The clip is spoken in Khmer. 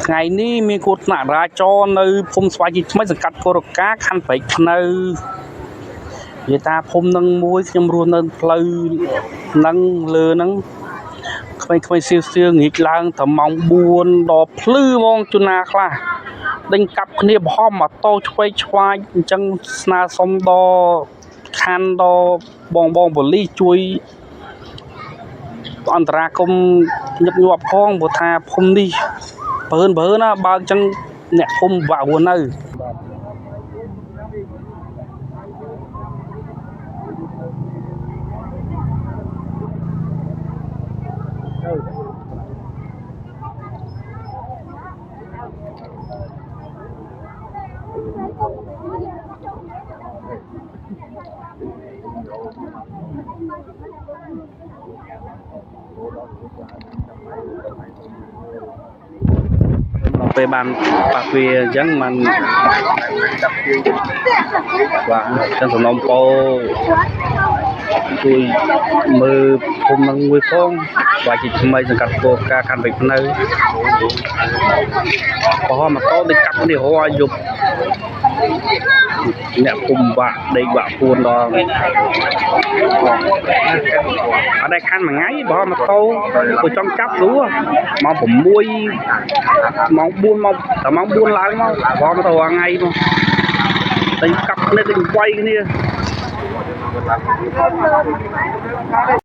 ថ្ងៃនេះមានគូថ្នាក់រាចរនៅភូមិស្វាយជីថ្មីសង្កាត់កូរកាខណ្ឌព្រែកភ្នៅនិយាយថាភូមិនឹងមួយខ្ញុំរស់នៅផ្លូវនឹងលើហ្នឹងក្មេងៗសៀវងាកឡើងត្រឹមម៉ោង4ដល់ភ្លឺហ្មងជួនណាខ្លះដេញកាប់គ្នាបហមម៉ូតូឆ្វេងឆ្វាយអញ្ចឹងស្នើសុំដល់ខណ្ឌដល់បងប៉ូលីសជួយអន្តរាគមញឹកញាប់ផងព្រោះថាភូមិនេះបើណាបើអញ្ចឹងអ្នកភូមិវាក់រស់នៅពេលបានប៉ះវាអញ្ចឹងมันបាទចឹងសំណុំពោជួយមើលភូមិនឹងមួយផងស្វាយជីថ្មីសង្កាត់កូរកាខណ្ឌព្រែកភ្នៅបហមម៉ូតូដេញកាប់គ្នារាល់យប់អ្នកភូមិវាក់ដេកវាក់ពួនដល់អត់ដែលខាន់មួយថ្ងៃបហមម៉ូតូទៅចង់ចាប់ស្រួលម៉ោង6ម៉ោង4មកតែម៉ោង4ឡើងមកបហមម៉ូតូថ្ងៃមកដេញកាប់គ្នាដេញវាយគ្នា